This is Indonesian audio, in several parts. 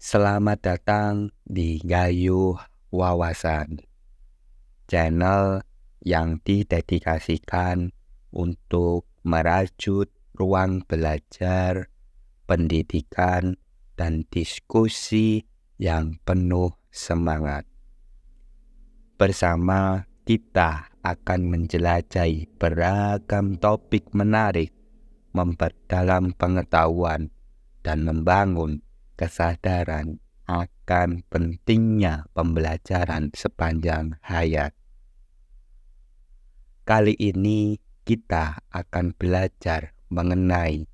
Selamat datang di Gayuh Wawasan, channel yang didedikasikan untuk merajut ruang belajar, pendidikan, dan diskusi yang penuh semangat. Bersama kita akan menjelajahi beragam topik menarik, memperdalam pengetahuan, dan membangun kesadaran akan pentingnya pembelajaran sepanjang hayat. Kali ini kita akan belajar mengenai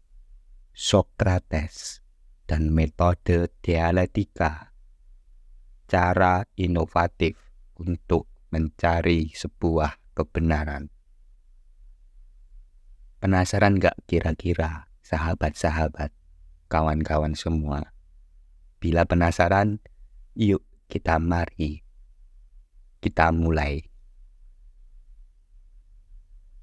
Sokrates dan metode dialektika, cara inovatif untuk mencari sebuah kebenaran. Penasaran gak kira-kira sahabat-sahabat, kawan-kawan semua? Bila penasaran, yuk kita mulai.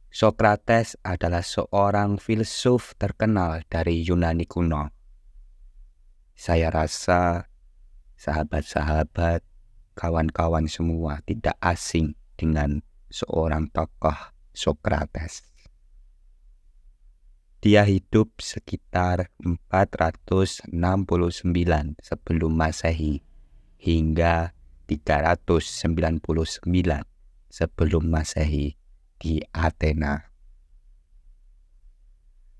Sokrates adalah seorang filsuf terkenal dari Yunani kuno. Saya rasa sahabat-sahabat, kawan-kawan semua tidak asing dengan seorang tokoh Sokrates. Dia hidup sekitar 469 sebelum Masehi hingga 399 sebelum Masehi di Athena.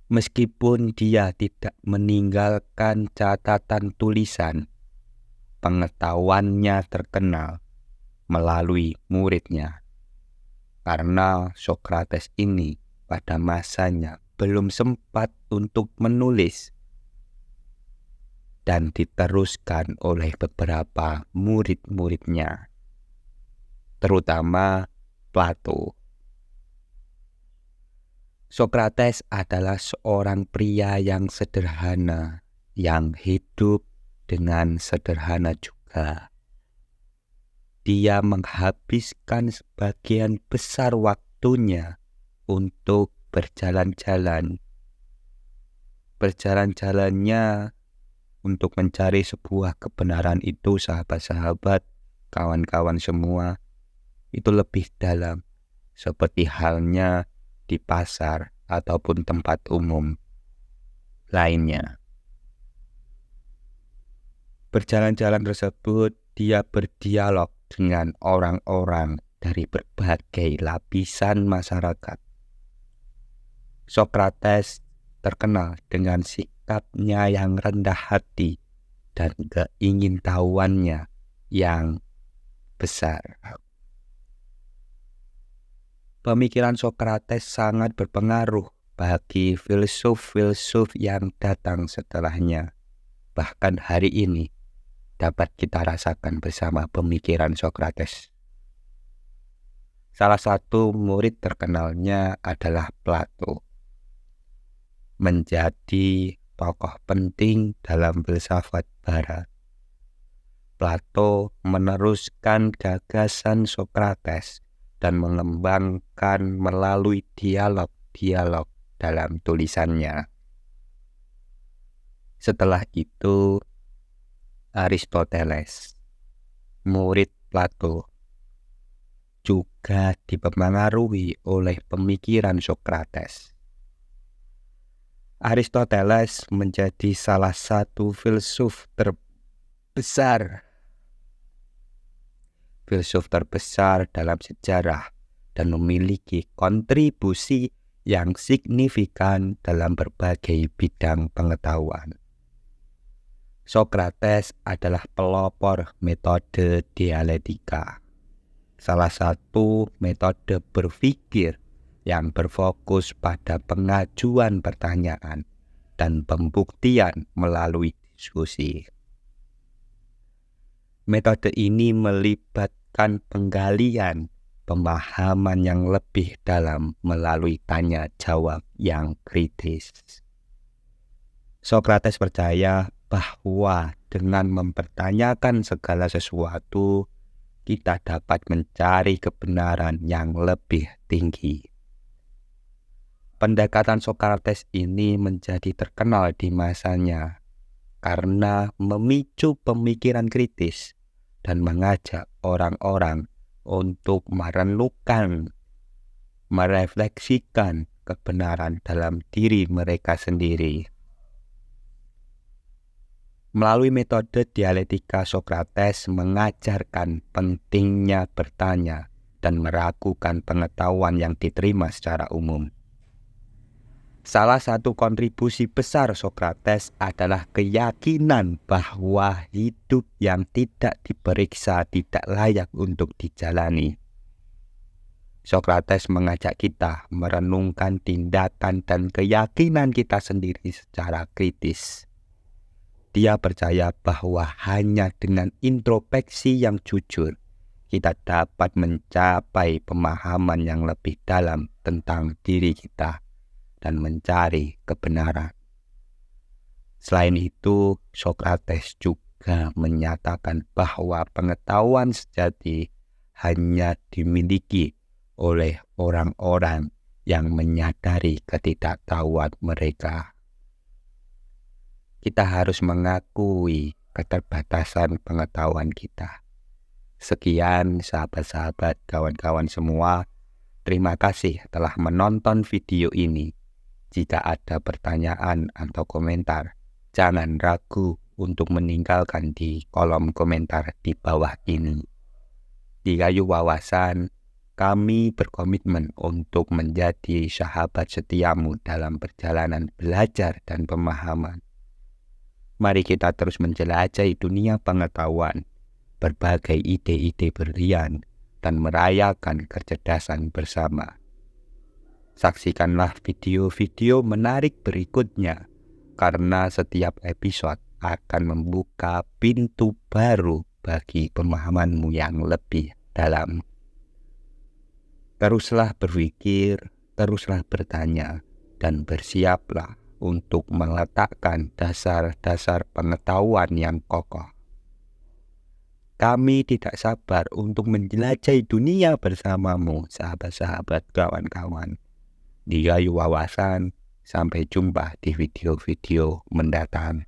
Meskipun dia tidak meninggalkan catatan tulisan, pengetahuannya terkenal melalui muridnya. Karena Sokrates ini pada masanya belum sempat untuk menulis dan diteruskan oleh beberapa murid-muridnya, terutama Plato. Sokrates adalah seorang pria yang sederhana, yang hidup dengan sederhana juga. Dia menghabiskan sebagian besar waktunya untuk berjalan-jalan. Berjalan-jalannya untuk mencari sebuah kebenaran itu, sahabat-sahabat, kawan-kawan semua, itu lebih dalam, seperti halnya di pasar ataupun tempat umum lainnya. Berjalan-jalan tersebut, dia berdialog dengan orang-orang dari berbagai lapisan masyarakat. Sokrates terkenal dengan sikapnya yang rendah hati dan keingintahuannya yang besar. Pemikiran Sokrates sangat berpengaruh bagi filsuf-filsuf yang datang setelahnya. Bahkan hari ini dapat kita rasakan bersama pemikiran Sokrates. Salah satu murid terkenalnya adalah Plato. Menjadi tokoh penting dalam filsafat barat. Plato meneruskan gagasan Sokrates dan mengembangkan melalui dialog-dialog dalam tulisannya. Setelah itu, Aristoteles, murid Plato, juga dipengaruhi oleh pemikiran Sokrates. Aristoteles menjadi salah satu filsuf terbesar dalam sejarah dan memiliki kontribusi yang signifikan dalam berbagai bidang pengetahuan. Sokrates adalah pelopor metode dialektika, salah satu metode berpikir yang berfokus pada pengajuan pertanyaan dan pembuktian melalui diskusi. Metode ini melibatkan penggalian pemahaman yang lebih dalam melalui tanya jawab yang kritis. Sokrates percaya bahwa dengan mempertanyakan segala sesuatu, kita dapat mencari kebenaran yang lebih tinggi. Pendekatan Sokrates ini menjadi terkenal di masanya karena memicu pemikiran kritis dan mengajak orang-orang untuk merenungkan, merefleksikan kebenaran dalam diri mereka sendiri. Melalui metode dialektika, Sokrates mengajarkan pentingnya bertanya dan meragukan pengetahuan yang diterima secara umum. Salah satu kontribusi besar Sokrates adalah keyakinan bahwa hidup yang tidak diperiksa tidak layak untuk dijalani. Sokrates mengajak kita merenungkan tindakan dan keyakinan kita sendiri secara kritis. Dia percaya bahwa hanya dengan introspeksi yang jujur, kita dapat mencapai pemahaman yang lebih dalam tentang diri kita dan mencari kebenaran. Selain itu, Sokrates juga menyatakan bahwa pengetahuan sejati hanya dimiliki oleh orang-orang yang menyadari ketidaktahuan mereka. Kita harus mengakui keterbatasan pengetahuan kita. Sekian sahabat-sahabat, kawan-kawan semua. Terima kasih telah menonton video ini. Jika ada pertanyaan atau komentar, jangan ragu untuk meninggalkan di kolom komentar di bawah ini. Di Kayu Wawasan, kami berkomitmen untuk menjadi sahabat setiamu dalam perjalanan belajar dan pemahaman. Mari kita terus menjelajahi dunia pengetahuan, berbagai ide-ide berlian, dan merayakan kecerdasan bersama. Saksikanlah video-video menarik berikutnya, karena setiap episode akan membuka pintu baru bagi pemahamanmu yang lebih dalam. Teruslah berpikir, teruslah bertanya, dan bersiaplah untuk meletakkan dasar-dasar pengetahuan yang kokoh. Kami tidak sabar untuk menjelajahi dunia bersamamu, sahabat-sahabat, kawan-kawan. Di Kayu Wawasan, sampai jumpa di video-video mendatang.